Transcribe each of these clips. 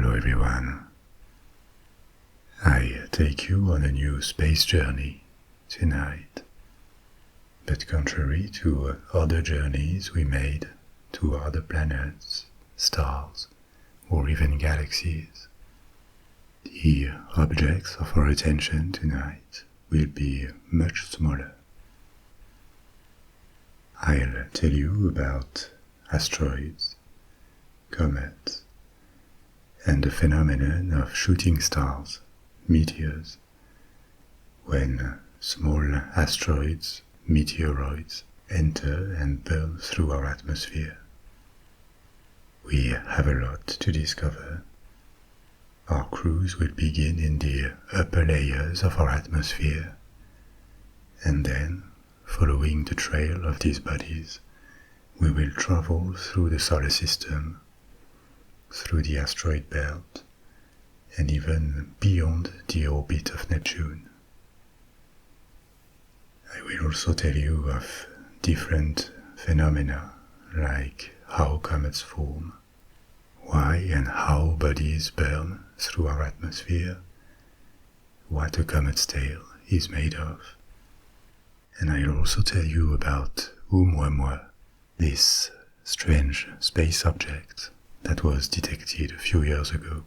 Hello everyone. I take you on a new space journey tonight. But contrary to other journeys we made to other planets, stars, or even galaxies, the objects of our attention tonight will be much smaller. I'll tell you about asteroids, comets, and the phenomenon of shooting stars, meteors, when small asteroids, meteoroids, enter and burn through our atmosphere. We have a lot to discover. Our cruise will begin in the upper layers of our atmosphere, and then, following the trail of these bodies, we will travel through the solar system, through the asteroid belt, and even beyond the orbit of Neptune. I will also tell you of different phenomena like how comets form, why and how bodies burn through our atmosphere, what a comet's tail is made of. And I'll also tell you about Oumuamua, this strange space object that was detected a few years ago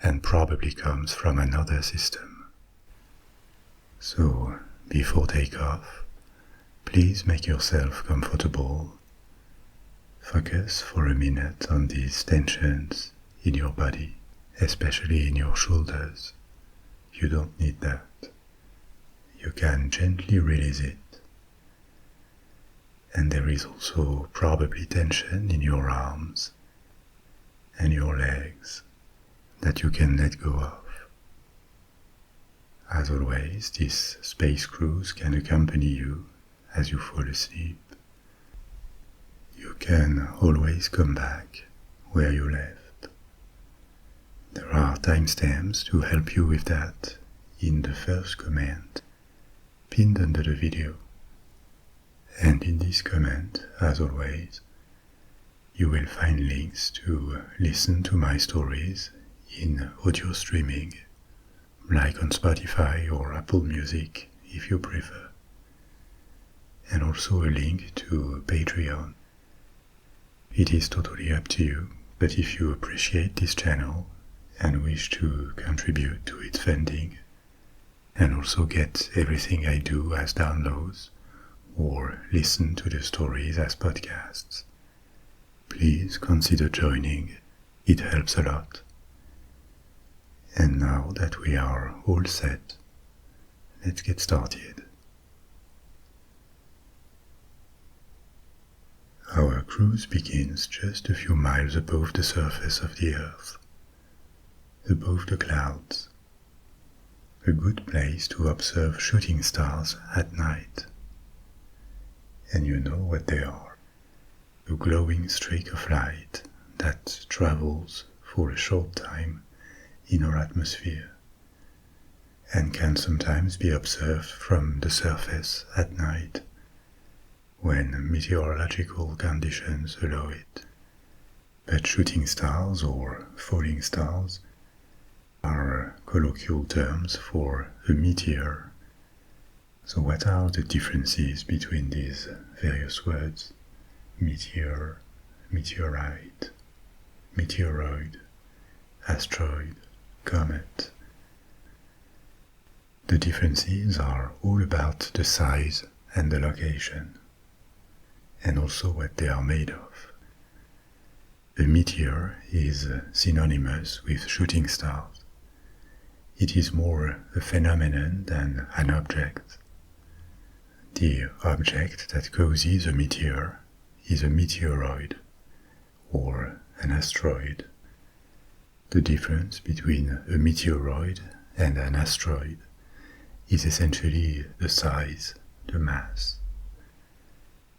and probably comes from another system. So, before takeoff, please make yourself comfortable. Focus for a minute on these tensions in your body, especially in your shoulders. You don't need that. You can gently release it. And there is also probably tension in your arms and your legs that you can let go of. As always, this space cruise can accompany you as you fall asleep. You can always come back where you left. There are timestamps to help you with that in the first comment pinned under the video. And in this comment, as always, you will find links to listen to my stories in audio streaming, like on Spotify or Apple Music if you prefer, and also a link to Patreon. It is totally up to you, but if you appreciate this channel and wish to contribute to its funding, and also get everything I do as downloads, or listen to the stories as podcasts, please consider joining. It helps a lot. And now that we are all set, let's get started. Our cruise begins just a few miles above the surface of the Earth, above the clouds, a good place to observe shooting stars at night. And you know what they are, a glowing streak of light that travels for a short time in our atmosphere and can sometimes be observed from the surface at night when meteorological conditions allow it. But shooting stars or falling stars are colloquial terms for a meteor. So what are the differences between these various words? Meteor, meteorite, meteoroid, asteroid, comet. The differences are all about the size and the location, and also what they are made of. A meteor is synonymous with shooting stars. It is more a phenomenon than an object. The object that causes a meteor is a meteoroid, or an asteroid. The difference between a meteoroid and an asteroid is essentially the size, the mass.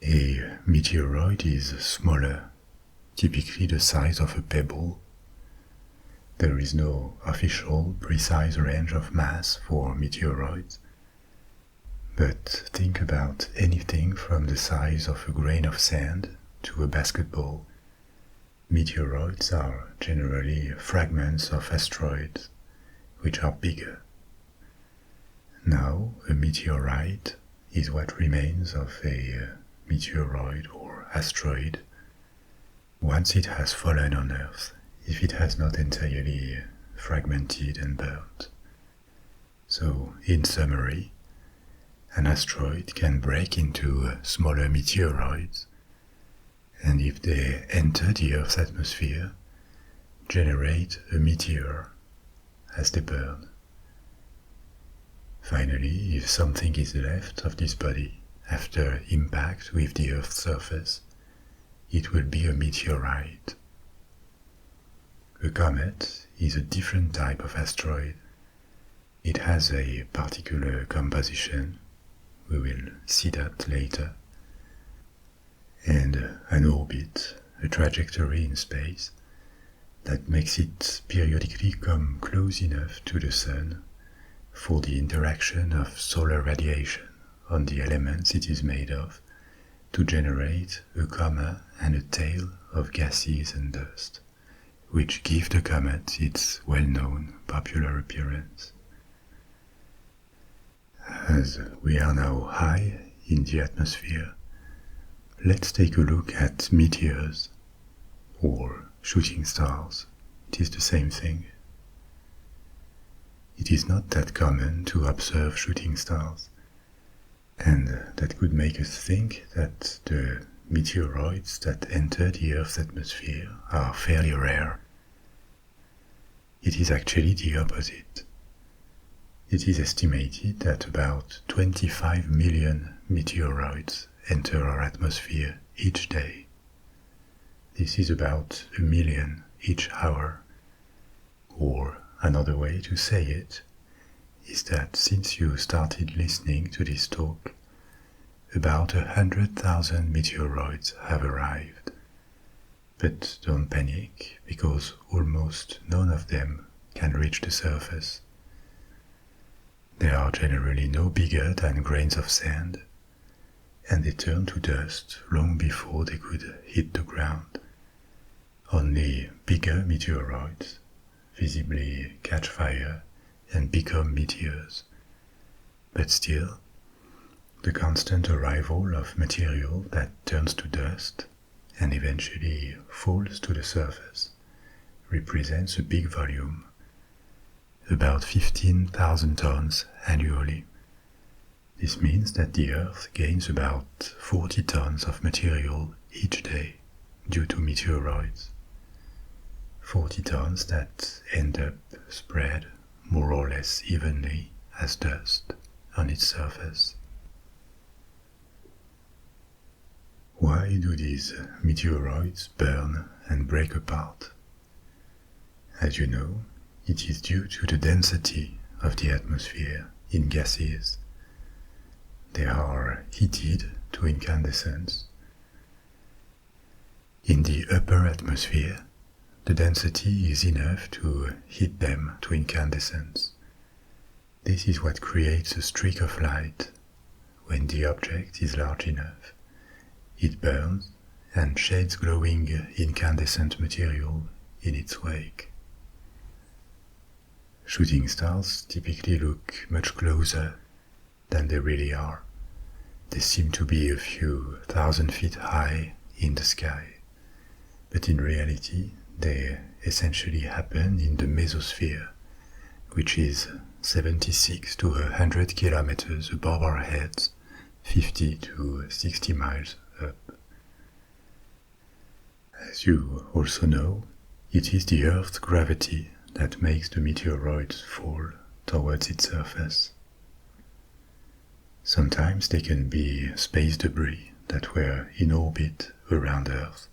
A meteoroid is smaller, typically the size of a pebble. There is no official precise range of mass for meteoroids, but think about anything from the size of a grain of sand to a basketball, Meteoroids are generally fragments of asteroids, which are bigger. Now, a meteorite is what remains of a meteoroid or asteroid once it has fallen on Earth, if it has not entirely fragmented and burnt. So, in summary, an asteroid can break into smaller meteoroids, and if they enter the Earth's atmosphere, generate a meteor as they burn. Finally, if something is left of this body after impact with the Earth's surface, it will be a meteorite. A comet is a different type of asteroid. It has a particular composition, we will see that later, and an orbit, a trajectory in space, that makes it periodically come close enough to the Sun for the interaction of solar radiation on the elements it is made of to generate a coma and a tail of gases and dust, which give the comet its well-known popular appearance. As we are now high in the atmosphere, let's take a look at meteors, or shooting stars. It is the same thing. It is not that common to observe shooting stars, and that could make us think that the meteoroids that enter the Earth's atmosphere are fairly rare. It is actually the opposite. It is estimated that about 25 million meteoroids enter our atmosphere each day. This is about 1 million each hour, or another way to say it is that since you started listening to this talk, about 100,000 meteoroids have arrived. But don't panic, because almost none of them can reach the surface. They are generally no bigger than grains of sand, and they turn to dust long before they could hit the ground. Only bigger meteoroids visibly catch fire and become meteors. But still, the constant arrival of material that turns to dust and eventually falls to the surface represents a big volume, about 15,000 tons annually. This means that the Earth gains about 40 tons of material each day due to meteoroids. 40 tons that end up spread more or less evenly as dust on its surface. Why do these meteoroids burn and break apart? As you know, it is due to the density of the atmosphere in gases. They are heated to incandescence. In the upper atmosphere, the density is enough to heat them to incandescence. This is what creates a streak of light. When the object is large enough, it burns and sheds glowing incandescent material in its wake. Shooting stars typically look much closer than they really are. They seem to be a few thousand feet high in the sky, but in reality they essentially happen in the mesosphere, which is 76 to 100 kilometers above our heads, 50 to 60 miles up. As you also know, it is the Earth's gravity that makes the meteoroids fall towards its surface. Sometimes they can be space debris that were in orbit around Earth,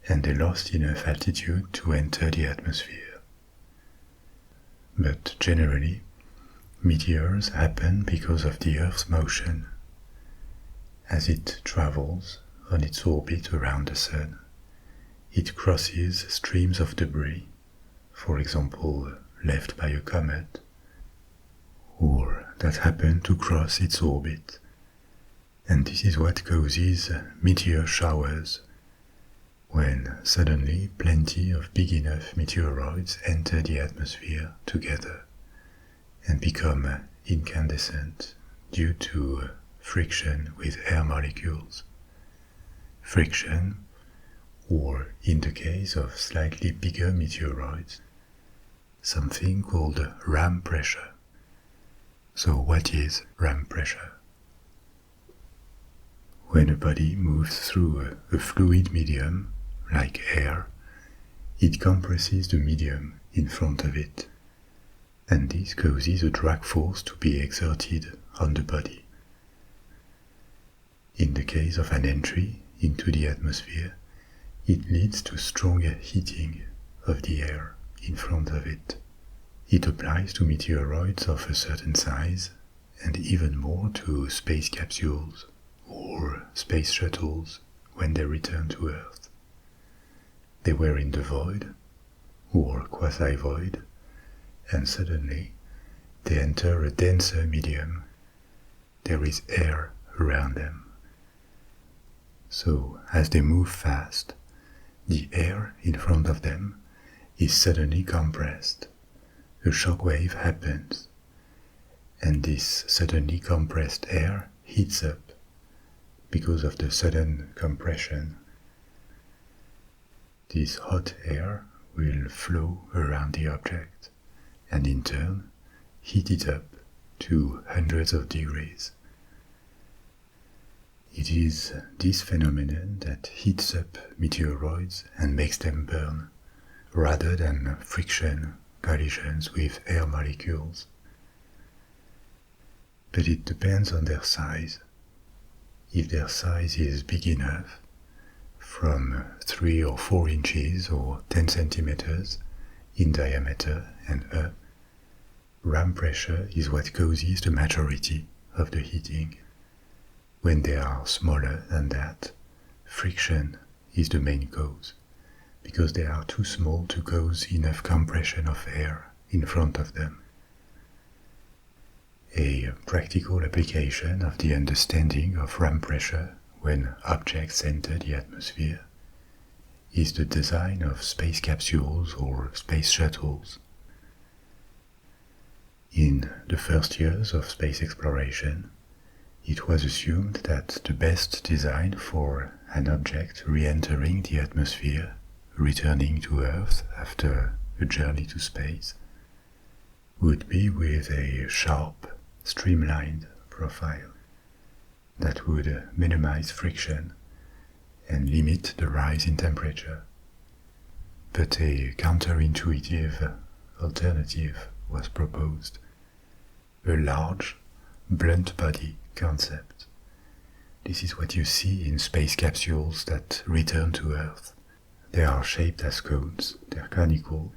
and they lost enough altitude to enter the atmosphere. But generally, meteors happen because of the Earth's motion. As it travels on its orbit around the Sun, it crosses streams of debris, for example, left by a comet, or that happen to cross its orbit, and this is what causes meteor showers, when suddenly plenty of big enough meteoroids enter the atmosphere together and become incandescent due to friction with air molecules. Friction, or in the case of slightly bigger meteoroids, something called ram pressure. So what is ram pressure? When a body moves through a fluid medium, like air, it compresses the medium in front of it, and this causes a drag force to be exerted on the body. In the case of an entry into the atmosphere, it leads to stronger heating of the air in front of it. It applies to meteoroids of a certain size, and even more to space capsules or space shuttles when they return to Earth. They were in the void, or quasi-void, and suddenly they enter a denser medium. There is air around them. So, as they move fast, the air in front of them is suddenly compressed. A shock wave happens, and this suddenly compressed air heats up because of the sudden compression. This hot air will flow around the object and in turn heat it up to hundreds of degrees. It is this phenomenon that heats up meteoroids and makes them burn, rather than friction collisions with air molecules. But it depends on their size. If their size is big enough, from 3 or 4 inches or 10 centimeters in diameter and up, ram pressure is what causes the majority of the heating. When they are smaller than that, friction is the main cause, because they are too small to cause enough compression of air in front of them. A practical application of the understanding of ram pressure when objects enter the atmosphere is the design of space capsules or space shuttles. In the first years of space exploration, it was assumed that the best design for an object re-entering the atmosphere, returning to Earth after a journey to space, would be with a sharp, streamlined profile that would minimize friction and limit the rise in temperature. But a counterintuitive alternative was proposed: a large, blunt body concept. This is what you see in space capsules that return to Earth. They are shaped as cones, they're conical,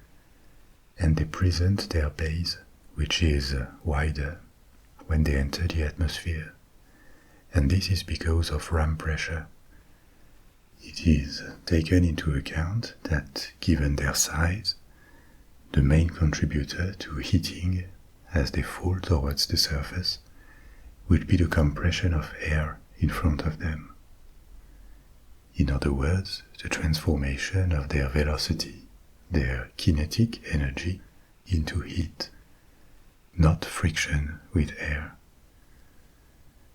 and they present their base, which is wider when they enter the atmosphere. And this is because of ram pressure. It is taken into account that, given their size, the main contributor to heating as they fall towards the surface would be the compression of air in front of them. In other words, the transformation of their velocity, their kinetic energy, into heat, not friction with air.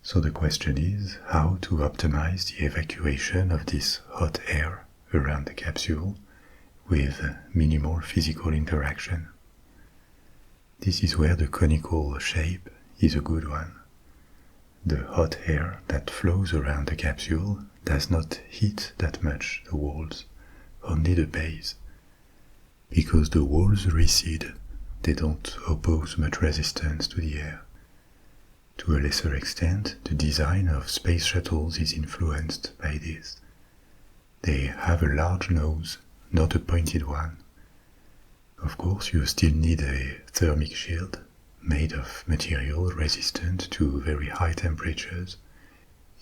So the question is how to optimize the evacuation of this hot air around the capsule with minimal physical interaction. This is where the conical shape is a good one. The hot air that flows around the capsule does not heat that much the walls, only the base. Because the walls recede, they don't oppose much resistance to the air. To a lesser extent, the design of space shuttles is influenced by this. They have a large nose, not a pointed one. Of course, you still need a thermic shield made of material resistant to very high temperatures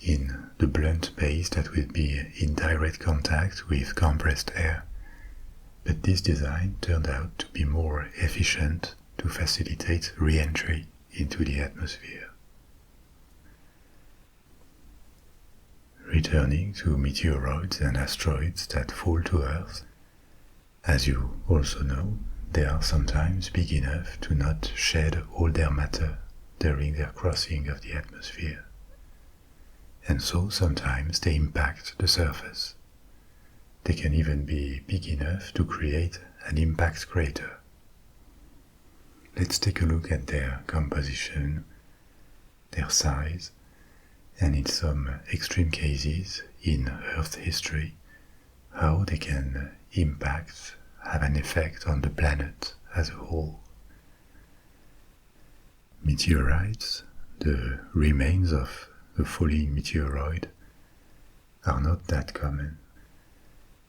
in the blunt base that will be in direct contact with compressed air. But this design turned out to be more efficient to facilitate re-entry into the atmosphere. returning to meteoroids and asteroids that fall to Earth, as you also know, they are sometimes big enough to not shed all their matter during their crossing of the atmosphere. And so sometimes they impact the surface. They can even be big enough to create an impact crater. Let's take a look at their composition, their size, and in some extreme cases in Earth history, how they can impact, have an effect on the planet as a whole. Meteorites, the remains of a falling meteoroid, are not that common.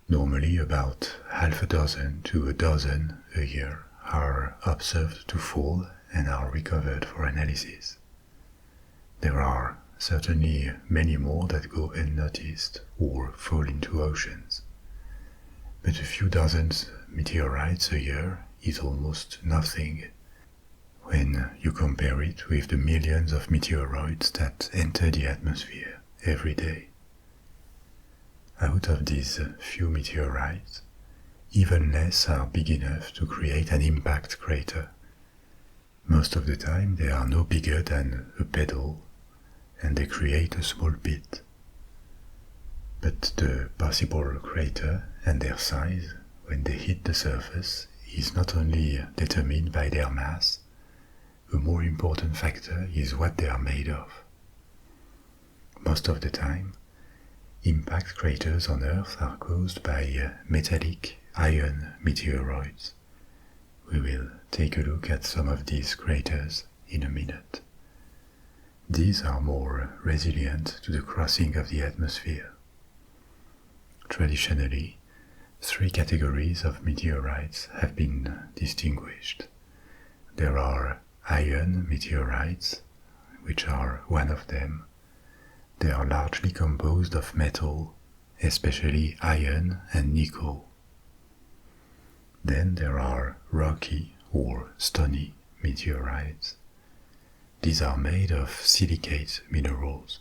Normally about half a dozen to a dozen a year are observed to fall and are recovered for analysis. There are certainly many more that go unnoticed or fall into oceans. But a few dozens meteorites a year is almost nothing when you compare it with the millions of meteoroids that enter the atmosphere every day. Out of these few meteorites, even less are big enough to create an impact crater. Most of the time they are no bigger than a pedal, and they create a small pit. But the possible crater and their size when they hit the surface is not only determined by their mass, a more important factor is what they are made of. Most of the time, impact craters on Earth are caused by metallic iron meteoroids. We will take a look at some of these craters in a minute. These are more resilient to the crossing of the atmosphere. Traditionally, three categories of meteorites have been distinguished. There are iron meteorites, which are one of them. They are largely composed of metal, especially iron and nickel. Then there are rocky or stony meteorites. These are made of silicate minerals,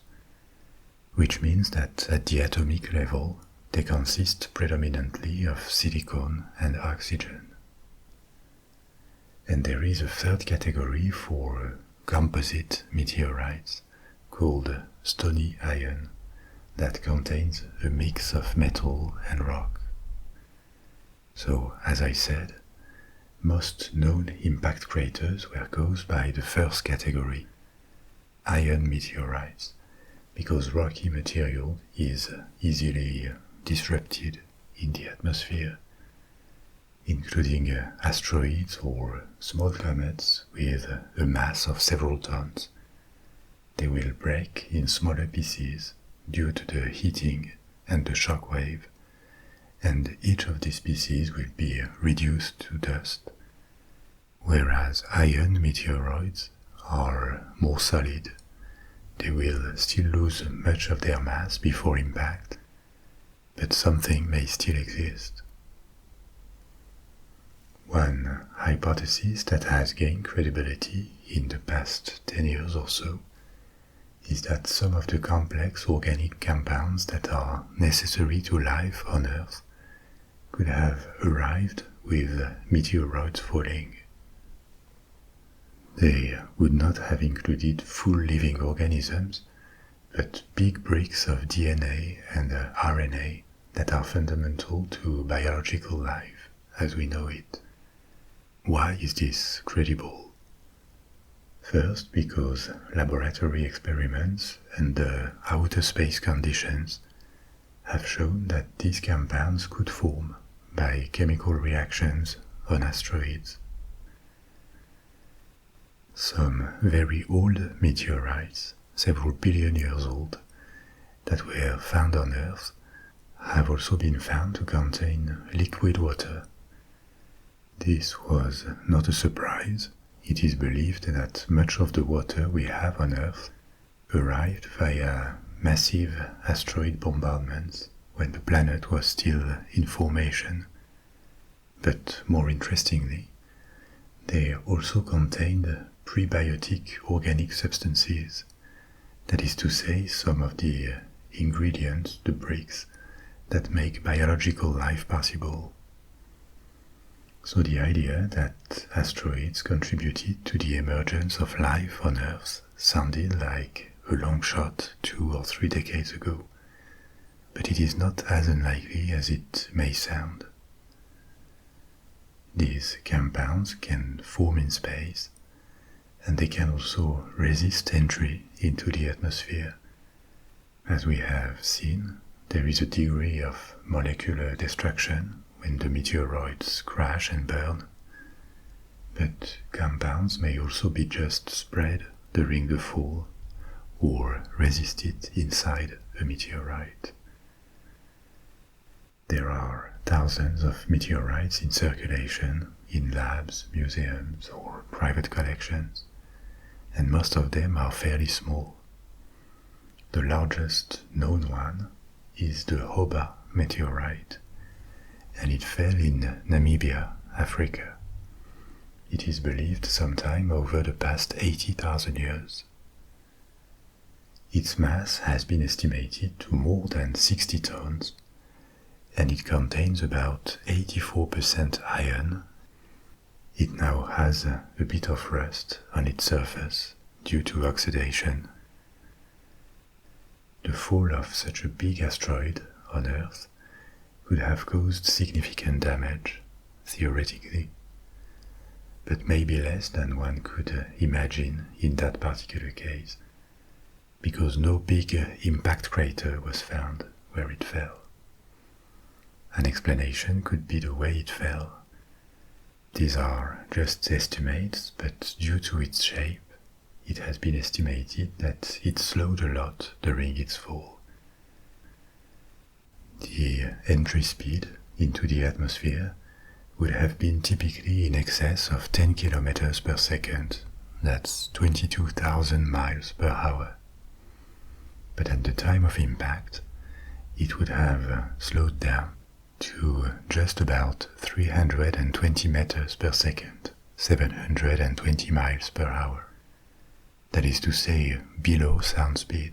which means that at the atomic level they consist predominantly of silicon and oxygen. And there is a third category for composite meteorites called stony iron that contains a mix of metal and rock. So, as I said, most known impact craters were caused by the first category, iron meteorites, because rocky material is easily disrupted in the atmosphere, including asteroids or small comets with a mass of several tons. They will break in smaller pieces due to the heating and the shock wave, and each of these pieces will be reduced to dust, whereas iron meteoroids are more solid. They will still lose much of their mass before impact, but something may still exist. One hypothesis that has gained credibility in the past 10 years or so is that some of the complex organic compounds that are necessary to life on Earth could have arrived with meteoroids falling. They would not have included full living organisms, but big bricks of DNA and RNA that are fundamental to biological life as we know it. Why is this credible? First, because laboratory experiments under outer space conditions have shown that these compounds could form by chemical reactions on asteroids. Some very old meteorites, several billion years old, that were found on Earth have also been found to contain liquid water. This was not a surprise. It is believed that much of the water we have on Earth arrived via massive asteroid bombardments when the planet was still in formation. But more interestingly, they also contained prebiotic organic substances, that is to say, some of the ingredients, the bricks, that make biological life possible. So the idea that asteroids contributed to the emergence of life on Earth sounded like a long shot 2 or 3 decades ago, but it is not as unlikely as it may sound. These compounds can form in space, and they can also resist entry into the atmosphere. As we have seen, there is a degree of molecular destruction when the meteoroids crash and burn, but compounds may also be just spread during the fall or resisted inside a meteorite. There are thousands of meteorites in circulation in labs, museums, or private collections, and most of them are fairly small. The largest known one is the Hale-Bopp meteorite, and it fell in Namibia, Africa. It is believed sometime over the past 80,000 years. Its mass has been estimated to more than 60 tons, and it contains about 84% iron. It now has a bit of rust on its surface due to oxidation. The fall of such a big asteroid on Earth could have caused significant damage, theoretically, but maybe less than one could imagine in that particular case, because no big impact crater was found where it fell. An explanation could be the way it fell. These are just estimates, but due to its shape, it has been estimated that it slowed a lot during its fall. The entry speed into the atmosphere would have been typically in excess of 10 kilometers per second, that's 22,000 miles per hour. But at the time of impact, it would have slowed down to just about 320 meters per second, 720 miles per hour. That is to say, below sound speed.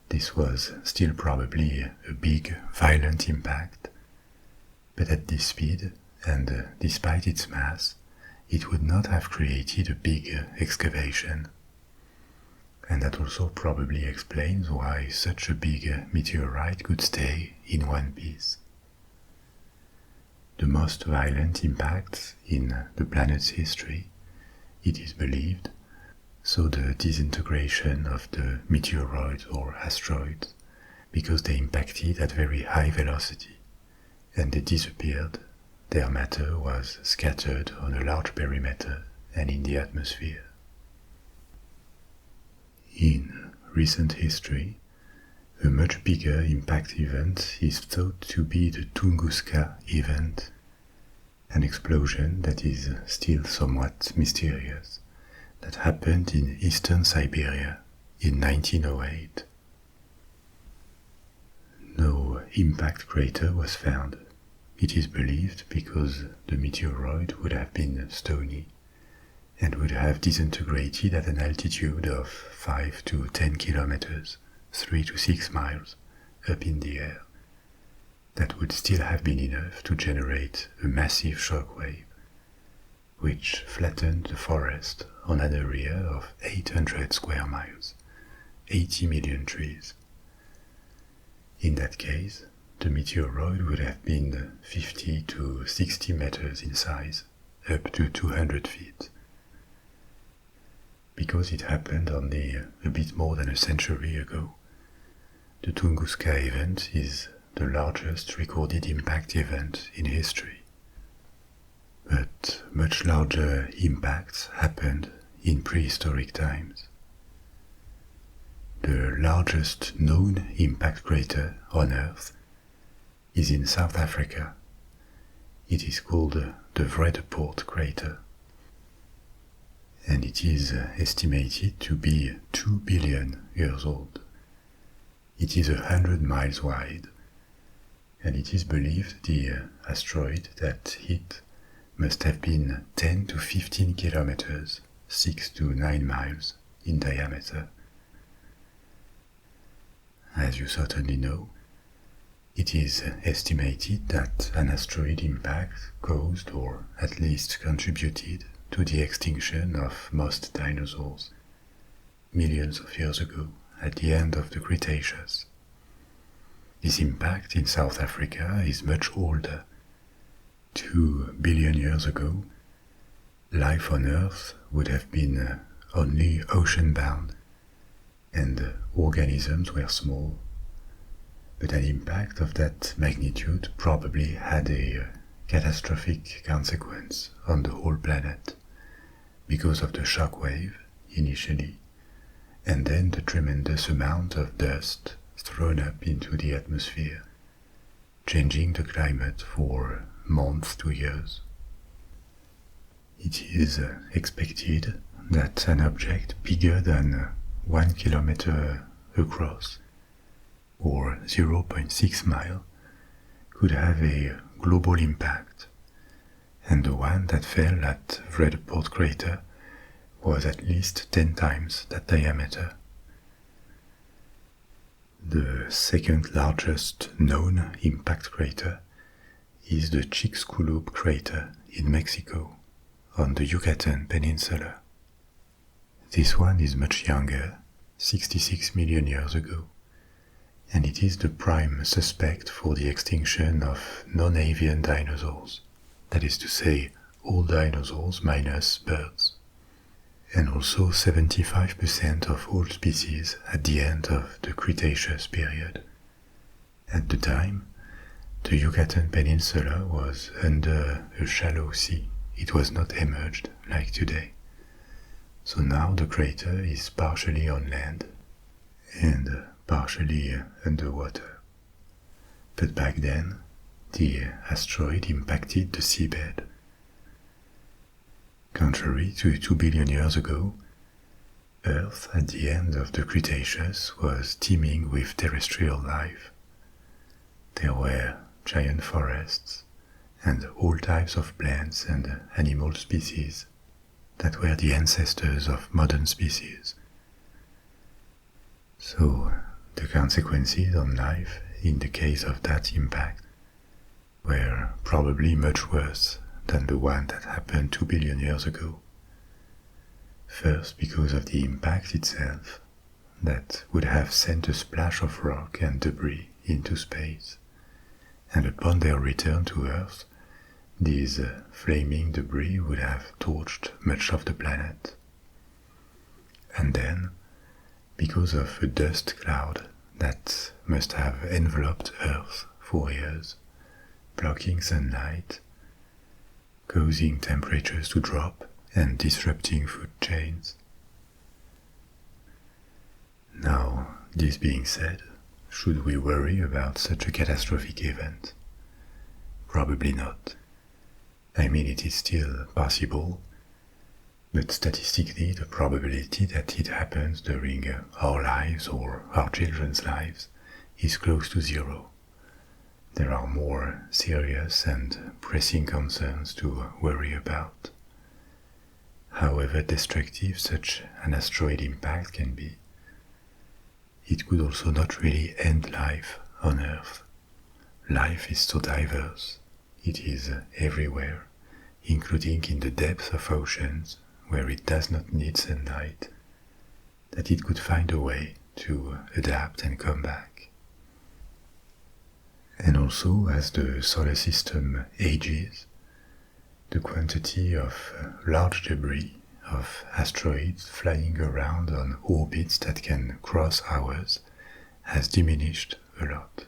This was still probably a big, violent impact, but at this speed, and despite its mass, it would not have created a big excavation. And that also probably explains why such a big meteorite could stay in one piece. The most violent impacts in the planet's history, it is believed, saw the disintegration of the meteoroids or asteroids because they impacted at very high velocity and they disappeared. Their matter was scattered on a large perimeter and in the atmosphere. In recent history, a much bigger impact event is thought to be the Tunguska event, an explosion that is still somewhat mysterious, that happened in eastern Siberia in 1908. No impact crater was found, it is believed, because the meteoroid would have been stony and would have disintegrated at an altitude of 5 to 10 kilometers, 3 to 6 miles, up in the air. That would still have been enough to generate a massive shockwave, which flattened the forest on an area of 800 square miles, 80 million trees. In that case, the meteoroid would have been 50 to 60 meters in size, up to 200 feet. Because it happened only a bit more than a century ago, the Tunguska event is the largest recorded impact event in history. But much larger impacts happened in prehistoric times. The largest known impact crater on Earth is in South Africa. It is called the Vredeport crater, and it is estimated to be 2 billion years old. It is 100 miles wide, and it is believed the asteroid that hit must have been 10 to 15 kilometers, 6 to 9 miles in diameter. as you certainly know, it is estimated that an asteroid impact caused or at least contributed to the extinction of most dinosaurs millions of years ago at the end of the Cretaceous. This impact in South Africa is much older. 2 billion years ago, life on Earth would have been only ocean-bound, and organisms were small. But an impact of that magnitude probably had a catastrophic consequence on the whole planet because of the shock wave initially, and then the tremendous amount of dust thrown up into the atmosphere, changing the climate for months to years. It is expected that an object bigger than 1 kilometer across, or 0.6 mile, could have a global impact, and the one that fell at Hale-Bopp crater was at least 10 times that diameter. The second largest known impact crater is the Chicxulub crater in Mexico, on the Yucatan Peninsula. This one is much younger, 66 million years ago, and it is the prime suspect for the extinction of non-avian dinosaurs, that is to say, all dinosaurs minus birds, and also 75% of all species at the end of the Cretaceous period. At the time, the Yucatan Peninsula was under a shallow sea. It was not emerged like today. So now the crater is partially on land and partially underwater. But back then, the asteroid impacted the seabed. Contrary to 2 billion years ago, Earth at the end of the Cretaceous was teeming with terrestrial life. There were giant forests and all types of plants and animal species that were the ancestors of modern species. So the consequences on life in the case of that impact were probably much worse than the one that happened 2 billion years ago. First, because of the impact itself, that would have sent a splash of rock and debris into space, and upon their return to Earth, these flaming debris would have torched much of the planet. And then, because of a dust cloud that must have enveloped Earth for years, blocking sunlight, causing temperatures to drop and disrupting food chains. Now, this being said, should we worry about such a catastrophic event? Probably not. I mean, it is still possible, but statistically the probability that it happens during our lives or our children's lives is close to zero. There are more serious and pressing concerns to worry about. However destructive such an asteroid impact can be, it could also not really end life on Earth. Life is so diverse. It is everywhere, including in the depths of oceans where it does not need sunlight, that it could find a way to adapt and come back. And also, as the solar system ages, the quantity of large debris, of asteroids flying around on orbits that can cross ours, has diminished a lot.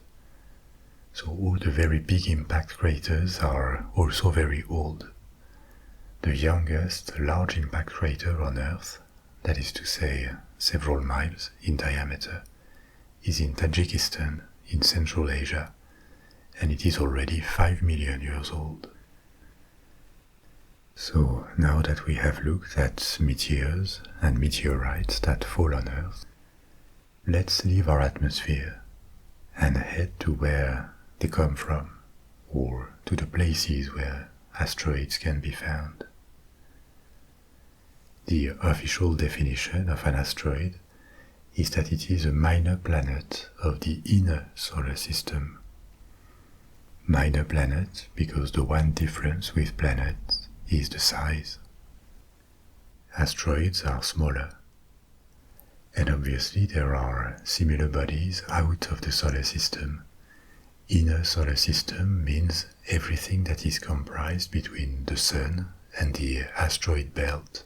So all the very big impact craters are also very old. The youngest large impact crater on Earth, that is to say several miles in diameter, is in Tajikistan in Central Asia, and it is already 5 million years old. So now that we have looked at meteors and meteorites that fall on Earth, let's leave our atmosphere and head to where they come from, or to the places where asteroids can be found. The official definition of an asteroid is that it is a minor planet of the inner solar system. Minor planet because the one difference with planets is the size. Asteroids are smaller, and obviously there are similar bodies out of the solar system. Inner solar system means everything that is comprised between the Sun and the asteroid belt,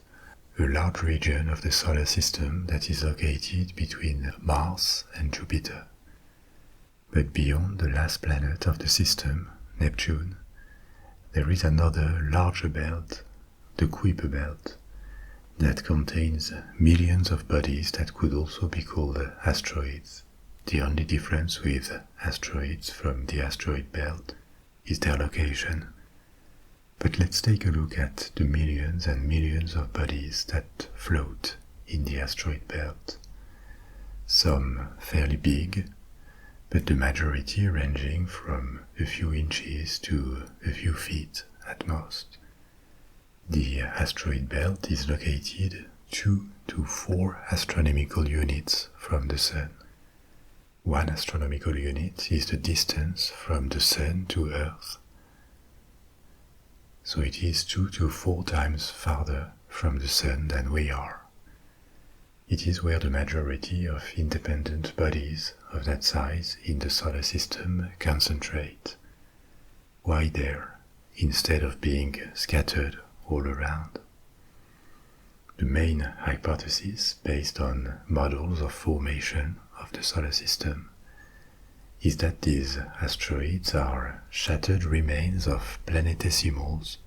a large region of the solar system that is located between Mars and Jupiter. But beyond the last planet of the system, Neptune, there is another larger belt, the Kuiper belt, that contains millions of bodies that could also be called asteroids. The only difference with asteroids from the asteroid belt is their location. But let's take a look at the millions and millions of bodies that float in the asteroid belt. Some fairly big, but the majority ranging from a few inches to a few feet at most. The asteroid belt is located 2 to 4 astronomical units from the Sun. 1 astronomical unit is the distance from the Sun to Earth. So it is 2 to 4 times farther from the Sun than we are. It is where the majority of independent bodies of that size in the solar system concentrate. Why there, instead of being scattered all around? The main hypothesis, based on models of formation of the solar system, is that these asteroids are shattered remains of planetesimals,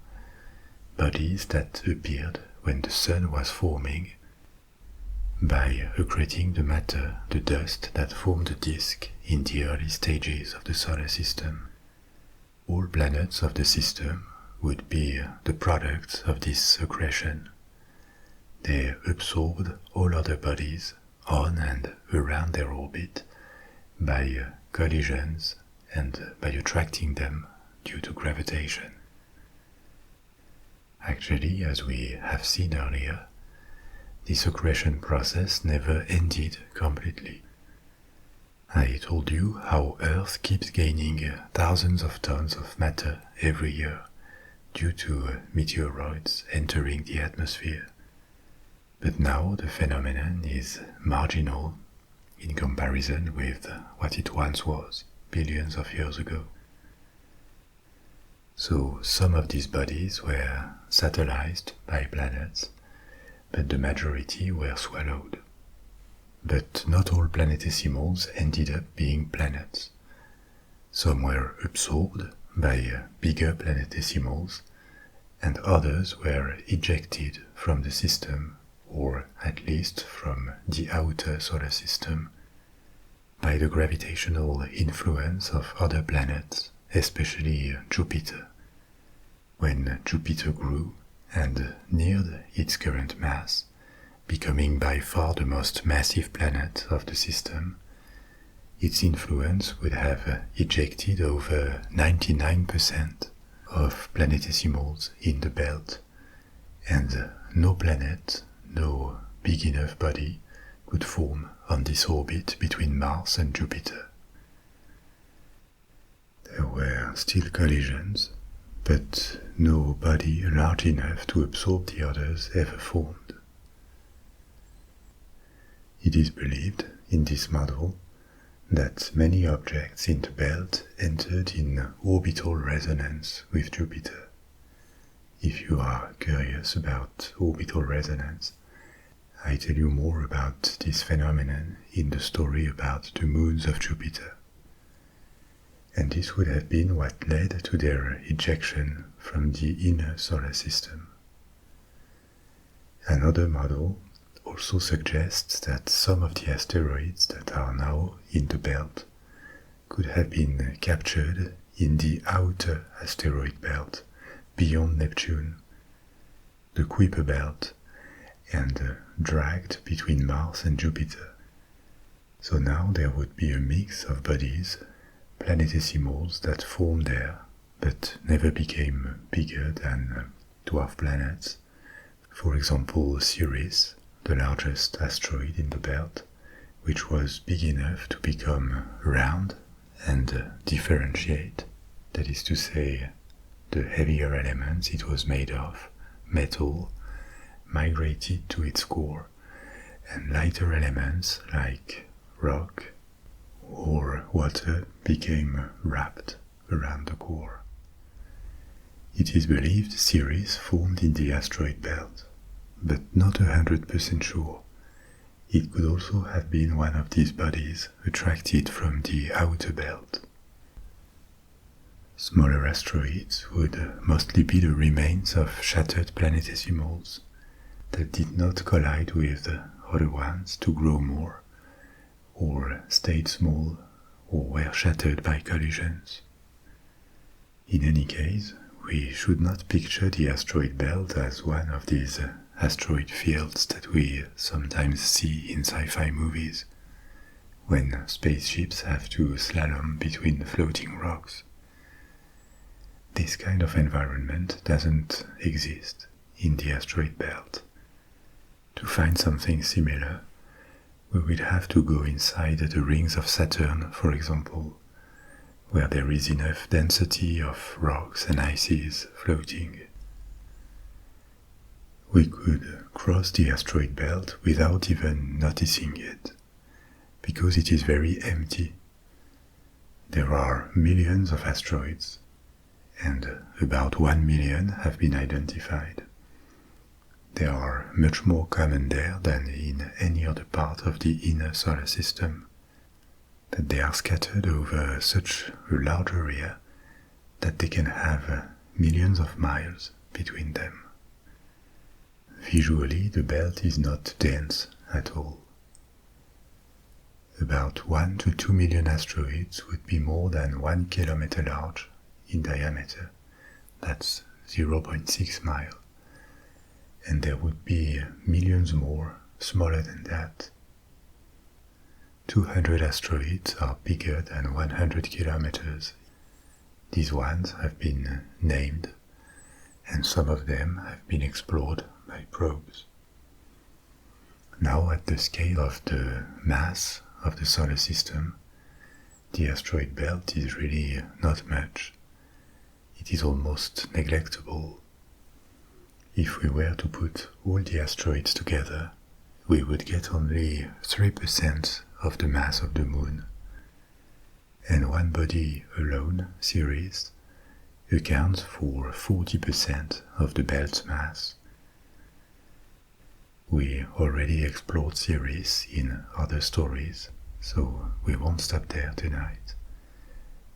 bodies that appeared when the Sun was forming by accreting the matter, the dust that formed the disk in the early stages of the solar system. All planets of the system would be the product of this accretion. They absorbed all other bodies on and around their orbit by collisions and by attracting them due to gravitation. Actually, as we have seen earlier, this accretion process never ended completely. I told you how Earth keeps gaining thousands of tons of matter every year due to meteoroids entering the atmosphere. But now the phenomenon is marginal in comparison with what it once was, billions of years ago. So some of these bodies were satellised by planets, but the majority were swallowed. But not all planetesimals ended up being planets. Some were absorbed by bigger planetesimals, and others were ejected from the system, or at least from the outer solar system, by the gravitational influence of other planets, especially Jupiter. When Jupiter grew and neared its current mass, becoming by far the most massive planet of the system, its influence would have ejected over 99% of planetesimals in the belt, and no planet, no big enough body could form on this orbit between Mars and Jupiter. There were still collisions, but no body large enough to absorb the others ever formed. It is believed in this model that many objects in the belt entered in orbital resonance with Jupiter. If you are curious about orbital resonance, I tell you more about this phenomenon in the story about the moons of Jupiter. And this would have been what led to their ejection from the inner solar system. Another model also suggests that some of the asteroids that are now in the belt could have been captured in the outer asteroid belt beyond Neptune, the Kuiper belt, and dragged between Mars and Jupiter. So now there would be a mix of bodies, planetesimals that formed there but never became bigger than dwarf planets. For example, Ceres, the largest asteroid in the belt, which was big enough to become round and differentiate, that is to say, the heavier elements it was made of, metal, migrated to its core, and lighter elements like rock or water became wrapped around the core. It is believed Ceres formed in the asteroid belt, but not 100% sure. It could also have been one of these bodies attracted from the outer belt. Smaller asteroids would mostly be the remains of shattered planetesimals that did not collide with other ones to grow more, or stayed small, or were shattered by collisions. In any case, we should not picture the asteroid belt as one of these asteroid fields that we sometimes see in sci-fi movies, when spaceships have to slalom between floating rocks. This kind of environment doesn't exist in the asteroid belt. To find something similar, we would have to go inside the rings of Saturn, for example, where there is enough density of rocks and ices floating. We could cross the asteroid belt without even noticing it, because it is very empty. There are millions of asteroids, and about 1 million have been identified. They are much more common there than in any other part of the inner solar system, that they are scattered over such a large area that they can have millions of miles between them. Visually, the belt is not dense at all. About 1 to 2 million asteroids would be more than 1 kilometer large in diameter, that's 0.6 miles, and there would be millions more smaller than that. 200 asteroids are bigger than 100 kilometers. These ones have been named, and some of them have been explored by probes. Now, at the scale of the mass of the solar system, the asteroid belt is really not much. It is almost neglectable. If we were to put all the asteroids together, we would get only 3% of the mass of the Moon. And one body alone, Ceres, accounts for 40% of the belt's mass. We already explored Ceres in other stories, so we won't stop there tonight.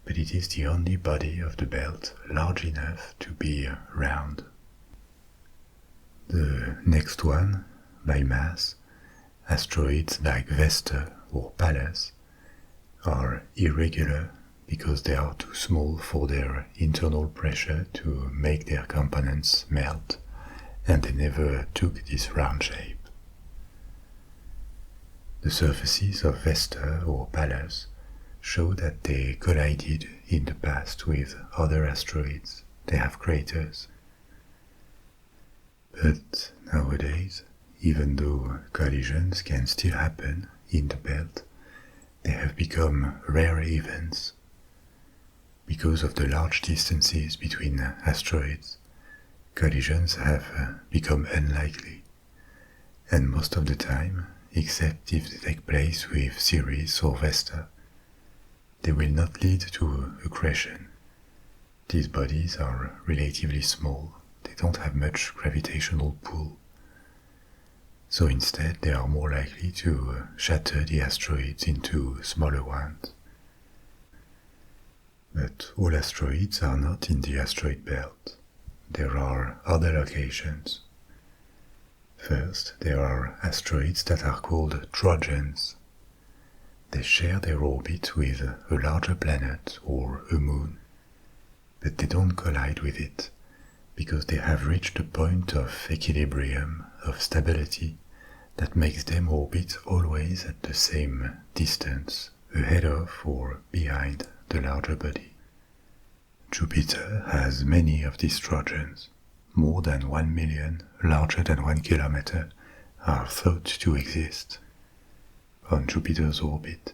But it is the only body of the belt large enough to be round. The next one, by mass, asteroids like Vesta or Pallas, are irregular because they are too small for their internal pressure to make their components melt, and they never took this round shape. The surfaces of Vesta or Pallas show that they collided in the past with other asteroids. They have craters. But nowadays, even though collisions can still happen in the belt, they have become rare events. Because of the large distances between asteroids, collisions have become unlikely, and most of the time, except if they take place with Ceres or Vesta, they will not lead to accretion. These bodies are relatively small, they don't have much gravitational pull, so instead they are more likely to shatter the asteroids into smaller ones. But all asteroids are not in the asteroid belt. There are other locations. First, there are asteroids that are called Trojans. They share their orbit with a larger planet or a moon, but they don't collide with it because they have reached a point of equilibrium, of stability, that makes them orbit always at the same distance, ahead of or behind the larger body. Jupiter has many of these Trojans. More than 1 million, larger than 1 kilometer, are thought to exist. on Jupiter's orbit.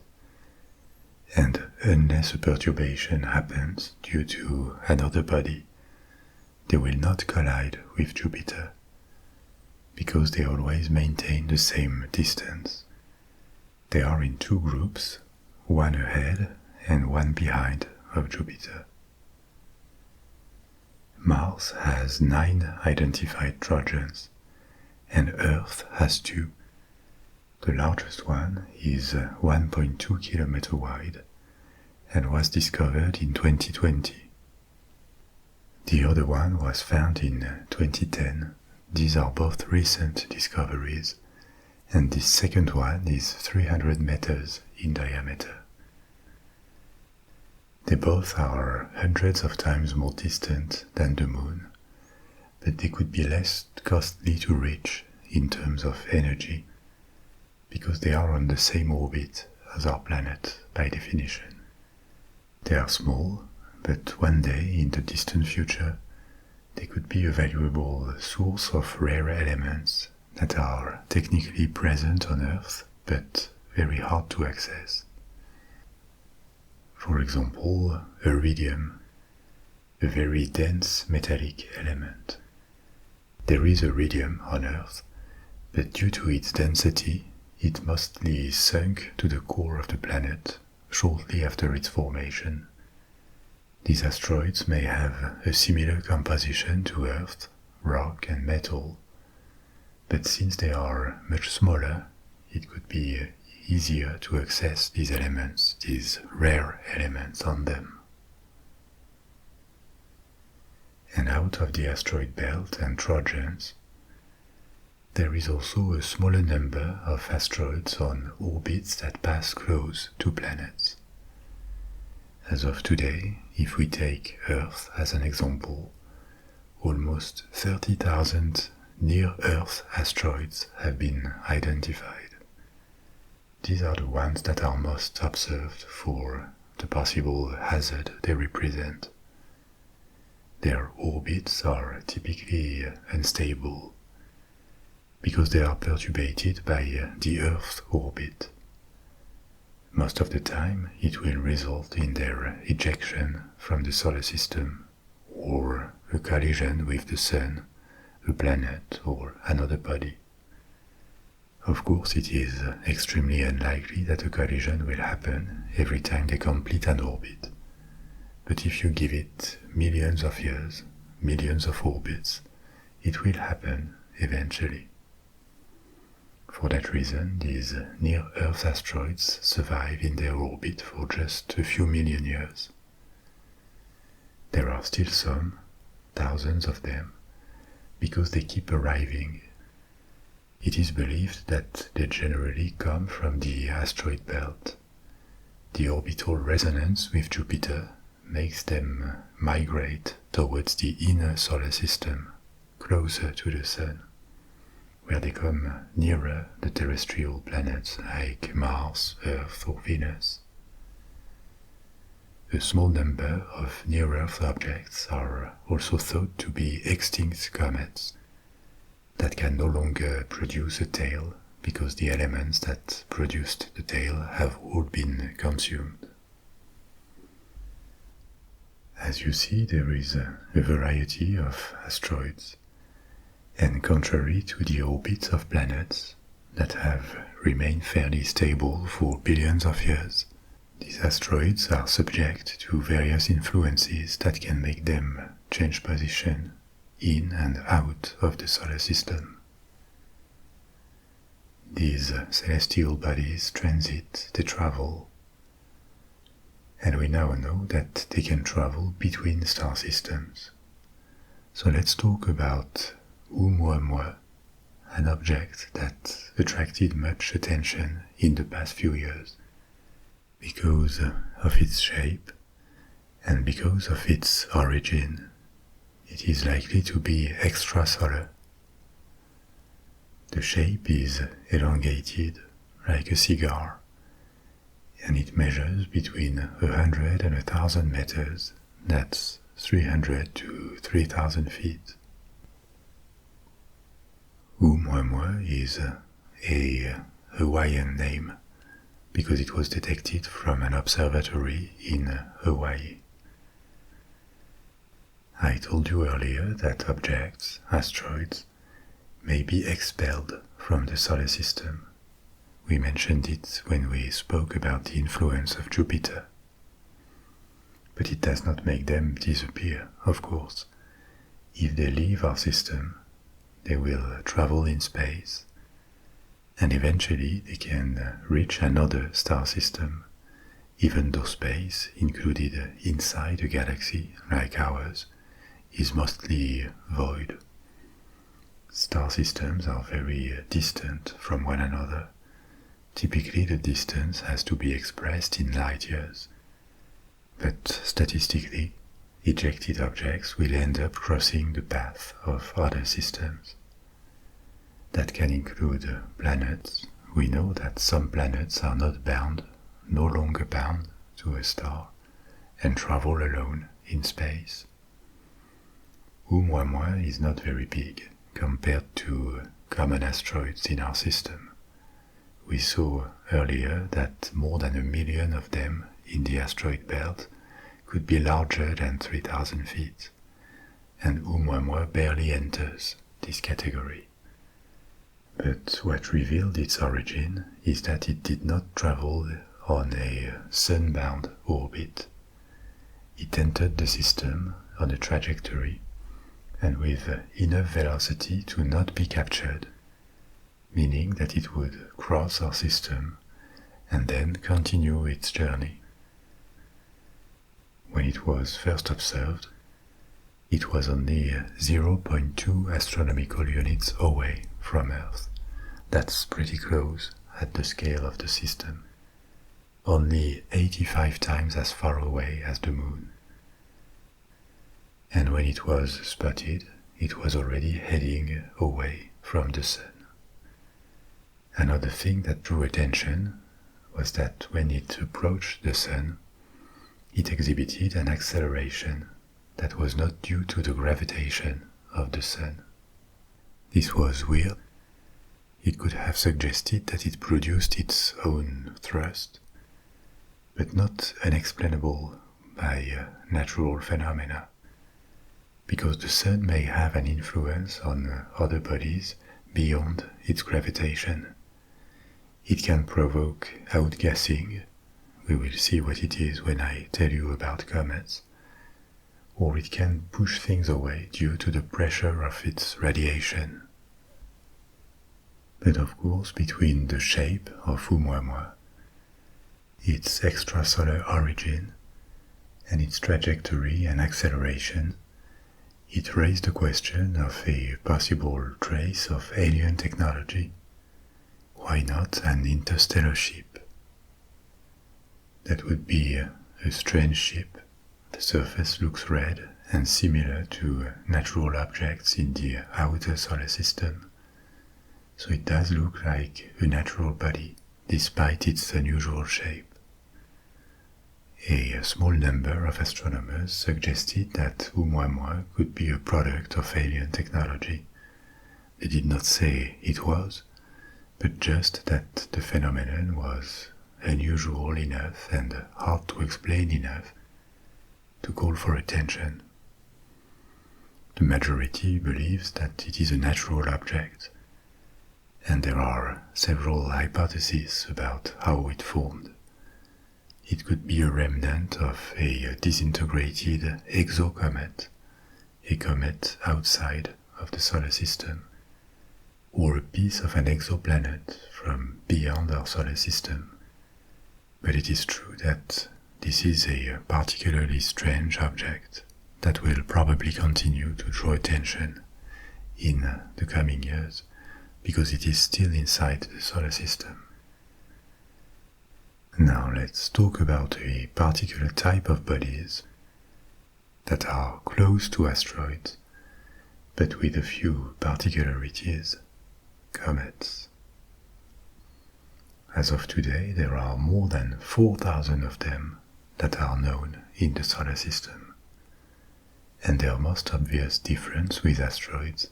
And unless a perturbation happens due to another body, they will not collide with Jupiter, because they always maintain the same distance. They are in two groups, one ahead and one behind of Jupiter. Mars has 9 identified trojans, and Earth has 2. The largest one is 1.2 km wide and was discovered in 2020. The other one was found in 2010. These are both recent discoveries, and this second one is 300 meters in diameter. They both are hundreds of times more distant than the Moon, but they could be less costly to reach in terms of energy, because they are on the same orbit as our planet by definition. They are small, but one day in the distant future, they could be a valuable source of rare elements that are technically present on Earth, but very hard to access. For example, iridium, a very dense metallic element. There is iridium on Earth, but due to its density, it mostly sunk to the core of the planet shortly after its formation. These asteroids may have a similar composition to Earth, rock and metal, but since they are much smaller, it could be easier to access these elements, these rare elements on them. And out of the asteroid belt and trojans, there is also a smaller number of asteroids on orbits that pass close to planets. As of today, if we take Earth as an example, almost 30,000 near-Earth asteroids have been identified. These are the ones that are most observed for the possible hazard they represent. Their orbits are typically unstable because they are perturbated by the Earth's orbit. Most of the time, it will result in their ejection from the solar system or a collision with the Sun, a planet, or another body. Of course, it is extremely unlikely that a collision will happen every time they complete an orbit. But if you give it millions of years, millions of orbits, it will happen eventually. For that reason, these near-Earth asteroids survive in their orbit for just a few million years. There are still some, thousands of them, because they keep arriving. It is believed that they generally come from the asteroid belt. The orbital resonance with Jupiter makes them migrate towards the inner solar system, closer to the Sun, where they come nearer the terrestrial planets like Mars, Earth, or Venus. A small number of near-Earth objects are also thought to be extinct comets that can no longer produce a tail because the elements that produced the tail have all been consumed. As you see, there is a variety of asteroids, and contrary to the orbits of planets that have remained fairly stable for billions of years, these asteroids are subject to various influences that can make them change position in and out of the solar system. These celestial bodies transit, they travel, and we now know that they can travel between star systems. So let's talk about Oumuamua, an object that attracted much attention in the past few years because of its shape and because of its origin. It is likely to be extrasolar. The shape is elongated like a cigar, and it measures between 100 and 1,000 meters, that's 300 to 3,000 feet. Oumuamua is a Hawaiian name because it was detected from an observatory in Hawaii. I told you earlier that objects, asteroids, may be expelled from the solar system. We mentioned it when we spoke about the influence of Jupiter. But it does not make them disappear, of course. If they leave our system, they will travel in space, and eventually they can reach another star system, even though space, included inside a galaxy like ours, is mostly void. Star systems are very distant from one another. Typically the distance has to be expressed in light years, but statistically, ejected objects will end up crossing the path of other systems. That can include planets. We know that some planets are not bound, no longer bound to a star, and travel alone in space. Oumuamua is not very big compared to common asteroids in our system. We saw earlier that more than 1 million of them in the asteroid belt could be larger than 3,000 feet, and Oumuamua barely enters this category. But what revealed its origin is that it did not travel on a sun-bound orbit. It entered the system on a trajectory and with enough velocity to not be captured, meaning that it would cross our system and then continue its journey. When it was first observed, it was only 0.2 astronomical units away from Earth. That's pretty close at the scale of the system. Only 85 times as far away as the Moon. And when it was spotted, it was already heading away from the Sun. Another thing that drew attention was that when it approached the Sun, it exhibited an acceleration that was not due to the gravitation of the Sun. This was weird. It could have suggested that it produced its own thrust, but not unexplainable by natural phenomena, because the Sun may have an influence on other bodies beyond its gravitation. It can provoke outgassing. We will see what it is when I tell you about comets. Or it can push things away due to the pressure of its radiation. But of course, between the shape of Oumuamua, its extrasolar origin, and its trajectory and acceleration, it raised the question of a possible trace of alien technology. Why not an interstellar ship? That would be a strange ship. The surface looks red and similar to natural objects in the outer solar system. So it does look like a natural body, despite its unusual shape. A small number of astronomers suggested that Oumuamua could be a product of alien technology. They did not say it was, but just that the phenomenon was unusual enough and hard to explain enough to call for attention. The majority believes that it is a natural object, and there are several hypotheses about how it formed. It could be a remnant of a disintegrated exocomet, a comet outside of the solar system, or a piece of an exoplanet from beyond our solar system. But it is true that this is a particularly strange object that will probably continue to draw attention in the coming years, because it is still inside the solar system. Now let's talk about a particular type of bodies that are close to asteroids, but with a few particularities: comets. As of today, there are more than 4,000 of them that are known in the solar system. And their most obvious difference with asteroids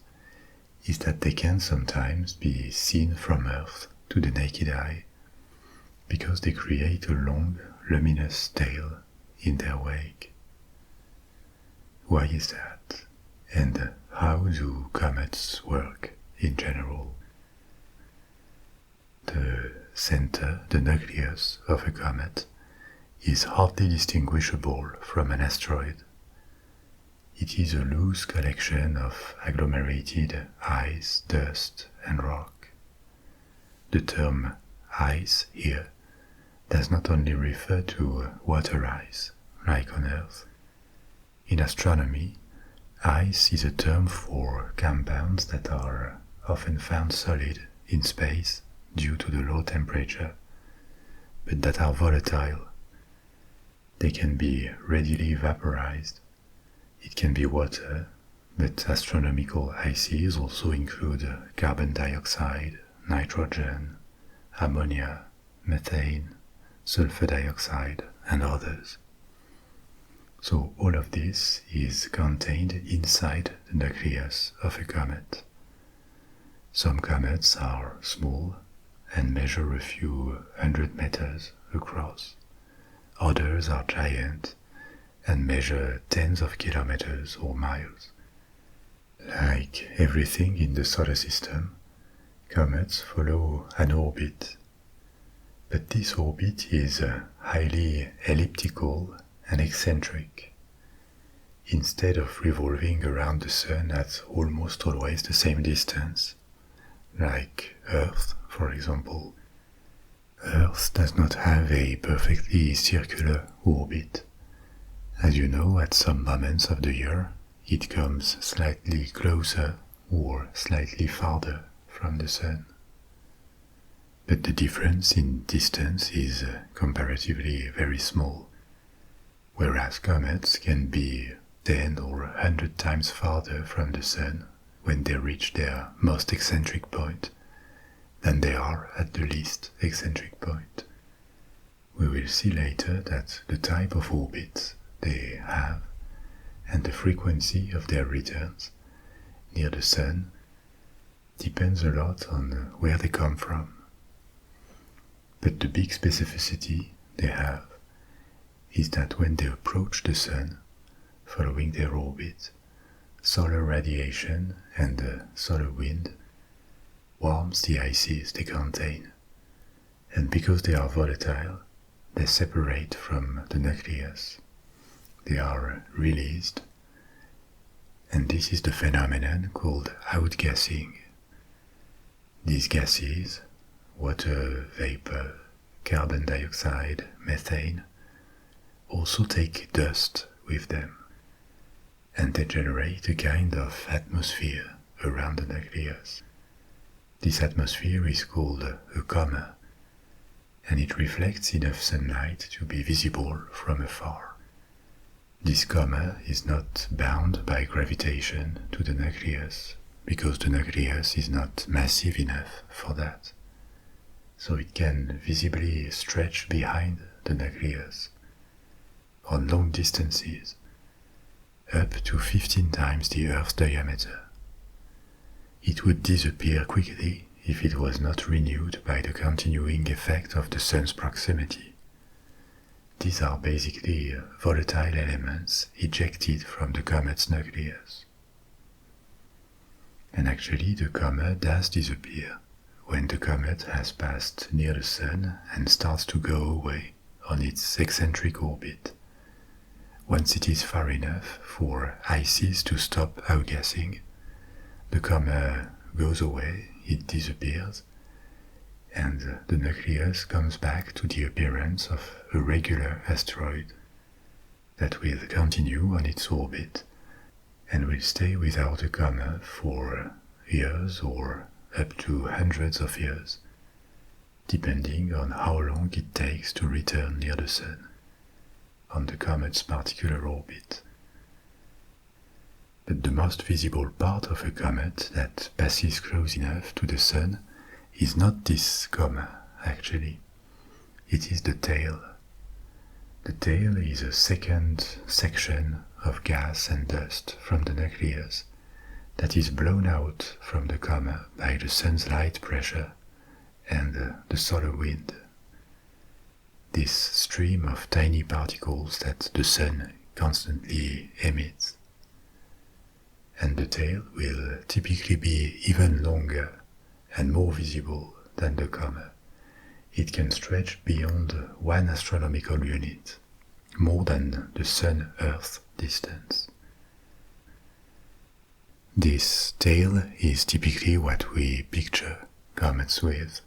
is that they can sometimes be seen from Earth to the naked eye, because they create a long, luminous tail in their wake. Why is that? And how do comets work in general? The center, the nucleus of a comet, is hardly distinguishable from an asteroid. It is a loose collection of agglomerated ice, dust, and rock. The term ice here does not only refer to water ice, like on Earth. In astronomy, ice is a term for compounds that are often found solid in space due to the low temperature, but that are volatile. They can be readily vaporized. It can be water, but astronomical ices also include carbon dioxide, nitrogen, ammonia, methane, sulfur dioxide, and others. So all of this is contained inside the nucleus of a comet. Some comets are small and measure a few 100 meters across. Others are giant and measure tens of kilometers or miles. Like everything in the solar system, comets follow an orbit. But this orbit is highly elliptical and eccentric. Instead of revolving around the Sun at almost always the same distance, like Earth, for example, Earth does not have a perfectly circular orbit. As you know, at some moments of the year, it comes slightly closer or slightly farther from the Sun. But the difference in distance is comparatively very small, whereas comets can be 10 or 100 times farther from the Sun when they reach their most eccentric point than they are at the least eccentric point. We will see later that the type of orbits they have and the frequency of their returns near the Sun depends a lot on where they come from. But the big specificity they have is that when they approach the Sun, following their orbit, solar radiation and the solar wind warms the ices they contain, and because they are volatile, they separate from the nucleus. They are released, and this is the phenomenon called outgassing. These gases, water vapor, carbon dioxide, methane, also take dust with them, and they generate a kind of atmosphere around the nucleus. This atmosphere is called a coma, and it reflects enough sunlight to be visible from afar. This coma is not bound by gravitation to the nucleus, because the nucleus is not massive enough for that. So it can visibly stretch behind the nucleus on long distances, up to 15 times the Earth's diameter. It would disappear quickly if it was not renewed by the continuing effect of the Sun's proximity. These are basically volatile elements ejected from the comet's nucleus. And actually the coma does disappear when the comet has passed near the Sun and starts to go away on its eccentric orbit. Once it is far enough for ices to stop outgassing, the coma goes away, it disappears, and the nucleus comes back to the appearance of a regular asteroid that will continue on its orbit and will stay without a coma for years or up to hundreds of years, depending on how long it takes to return near the Sun on the comet's particular orbit. But the most visible part of a comet that passes close enough to the Sun is not this coma, actually. It is the tail. The tail is a second section of gas and dust from the nucleus that is blown out from the coma by the Sun's light pressure and the solar wind. this stream of tiny particles that the Sun constantly emits. And the tail will typically be even longer and more visible than the comet. It can stretch beyond 1 astronomical unit, more than the Sun-Earth distance. This tail is typically what we picture comets with.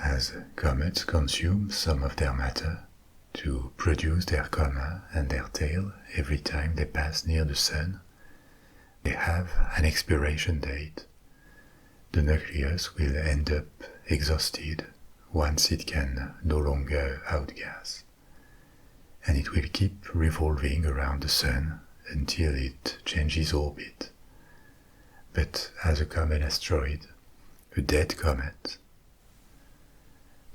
As comets consume some of their matter to produce their coma and their tail every time they pass near the Sun, they have an expiration date. The nucleus will end up exhausted once it can no longer outgas, and it will keep revolving around the Sun until it changes orbit. But as a common asteroid, a dead comet,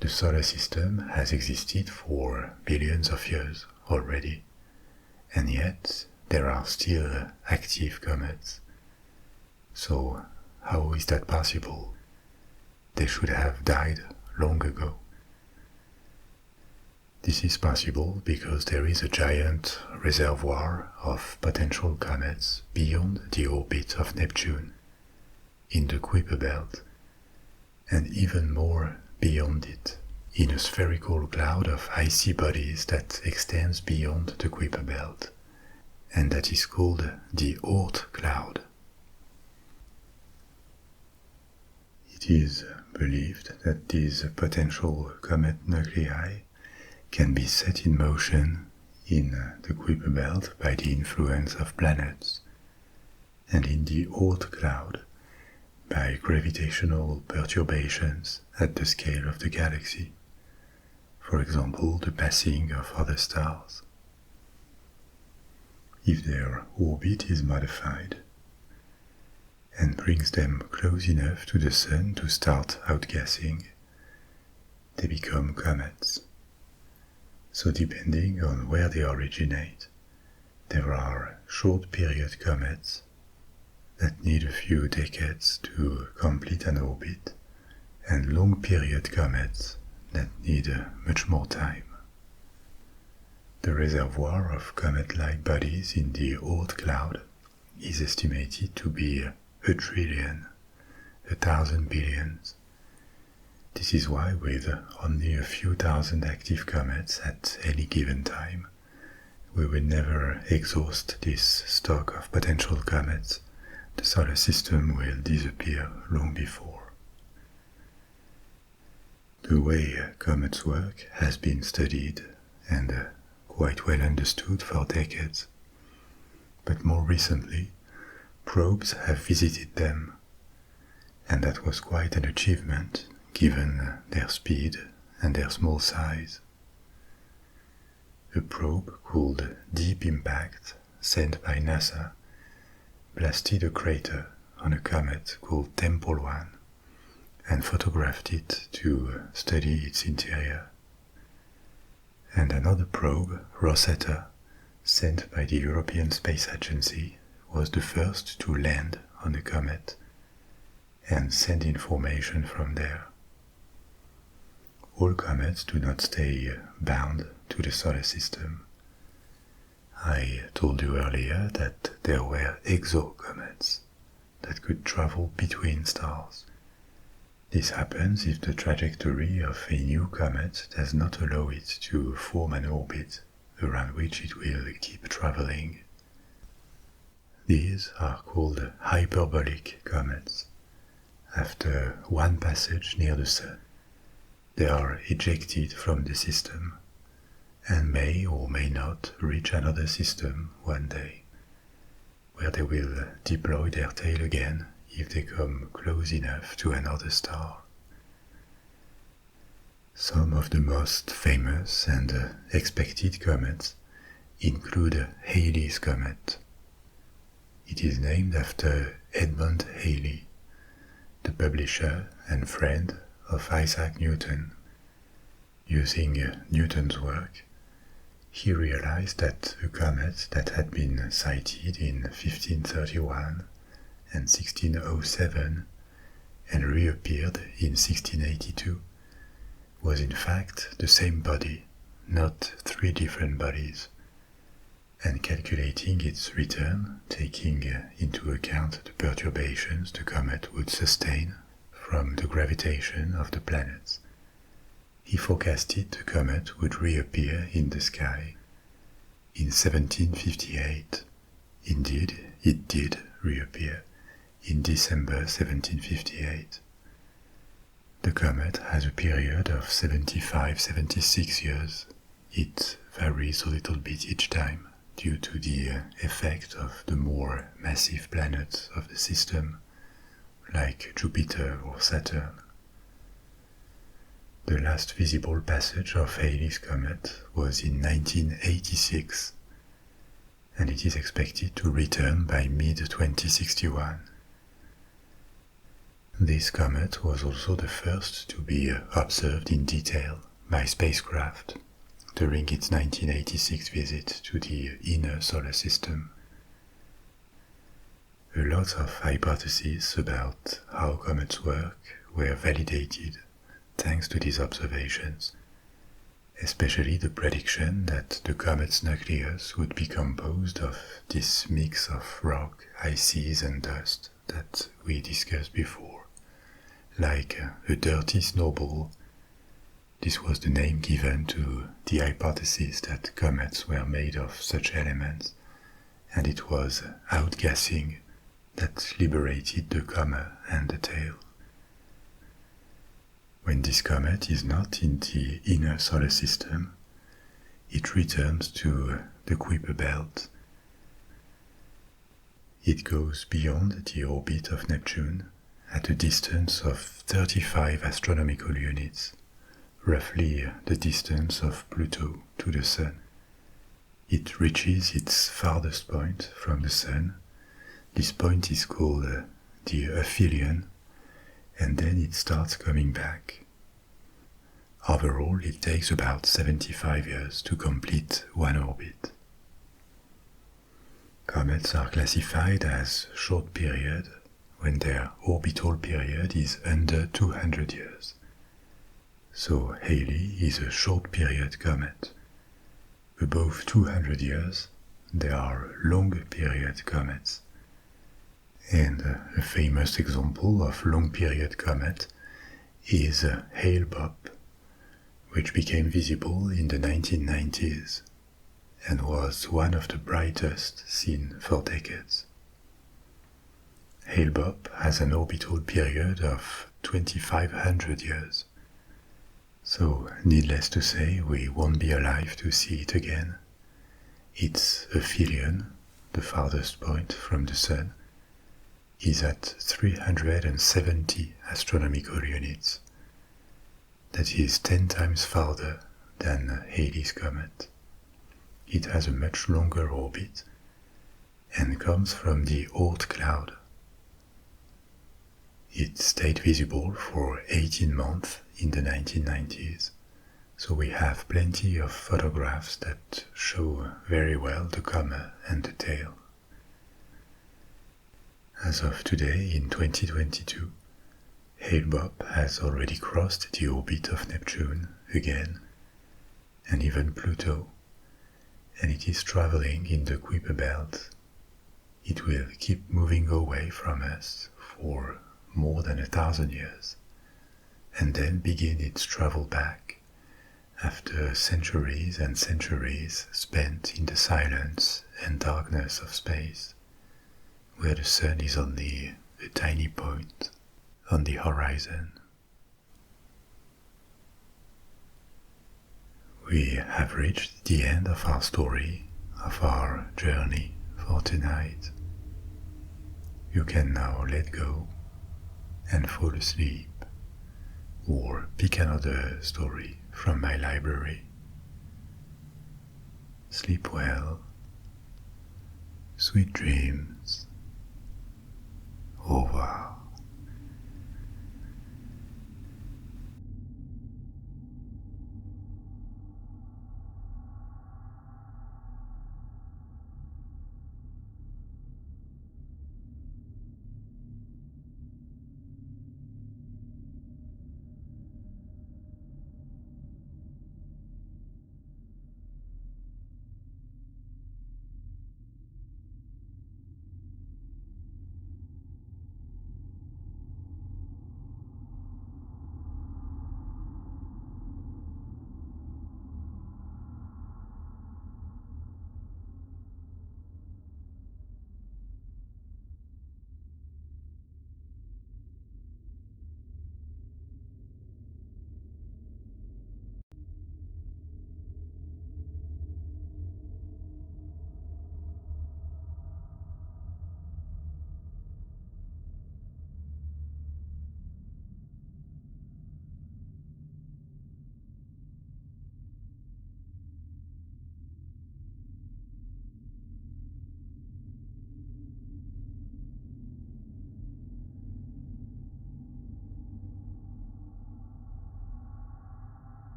the solar system has existed for billions of years already, and yet there are still active comets. So how is that possible? They should have died long ago. This is possible because there is a giant reservoir of potential comets beyond the orbit of Neptune, in the Kuiper belt, and even more beyond it, in a spherical cloud of icy bodies that extends beyond the Kuiper belt, and that is called the Oort cloud. It is believed that these potential comet nuclei can be set in motion in the Kuiper belt by the influence of planets, and in the Oort cloud by gravitational perturbations at the scale of the galaxy, for example the passing of other stars. If their orbit is modified and brings them close enough to the Sun to start outgassing, they become comets. So depending on where they originate, there are short-period comets that need a few decades to complete an orbit, and long-period comets that need much more time. The reservoir of comet-like bodies in the Oort cloud is estimated to be 1 trillion, 1,000 billions. This is why, with only a few thousand active comets at any given time, we will never exhaust this stock of potential comets. The solar system will disappear long before. The way comets work has been studied and quite well understood for decades, but more recently, probes have visited them, and that was quite an achievement given their speed and their small size. A probe called Deep Impact, sent by NASA, blasted a crater on a comet called Tempel 1 and photographed it to study its interior. And another probe, Rosetta, sent by the European Space Agency, was the first to land on a comet and send information from there. All comets do not stay bound to the solar system. I told you earlier that there were exocomets that could travel between stars. This happens if the trajectory of a new comet does not allow it to form an orbit around which it will keep traveling. These are called hyperbolic comets, after one passage near the Sun. They are ejected from the system and may or may not reach another system one day, where they will deploy their tail again if they come close enough to another star. Some of the most famous and expected comets include Halley's Comet. It is named after Edmund Halley, the publisher and friend of Isaac Newton. Using Newton's work, he realized that a comet that had been sighted in 1531 and 1607 and reappeared in 1682 was in fact the same body, not three different bodies, and calculating its return, taking into account the perturbations the comet would sustain from the gravitation of the planets, he forecasted the comet would reappear in the sky in 1758. Indeed, it did reappear in December 1758. The comet has a period of 75-76 years. It varies a little bit each time due to the effect of the more massive planets of the system, like Jupiter or Saturn. The last visible passage of Halley's comet was in 1986, and it is expected to return by mid-2061. This comet was also the first to be observed in detail by spacecraft during its 1986 visit to the inner solar system. A lot of hypotheses about how comets work were validated thanks to these observations, especially the prediction that the comet's nucleus would be composed of this mix of rock, ices and dust that we discussed before, like a dirty snowball. This was the name given to the hypothesis that comets were made of such elements, and it was outgassing that liberated the coma and the tail. When this comet is not in the inner solar system, it returns to the Kuiper belt. It goes beyond the orbit of Neptune at a distance of 35 astronomical units, roughly the distance of Pluto to the Sun. It reaches its farthest point from the Sun. This point is called the aphelion, and then it starts coming back. Overall, it takes about 75 years to complete one orbit. Comets are classified as short period when their orbital period is under 200 years. So Halley is a short period comet. Above 200 years, there are long period comets. And a famous example of long period comet is Hale-Bopp, which became visible in the 1990s and was one of the brightest seen for decades. Hale-Bopp has an orbital period of 2,500 years, so needless to say we won't be alive to see it again. Its aphelion, the farthest point from the Sun, is at 370 astronomical units. That is 10 times farther than Halley's comet. It has a much longer orbit and comes from the Oort cloud. It stayed visible for 18 months in the 1990s, so we have plenty of photographs that show very well the coma and the tail. As of today, in 2022, Hale-Bopp has already crossed the orbit of Neptune again, and even Pluto, and it is traveling in the Kuiper belt. It will keep moving away from us for more than 1,000 years, and then begin its travel back after centuries and centuries spent in the silence and darkness of space, where the Sun is only a tiny point on the horizon. We have reached the end of our story, of our journey for tonight. You can now let go and fall asleep, or pick another story from my library. Sleep well, sweet dreams. Au revoir.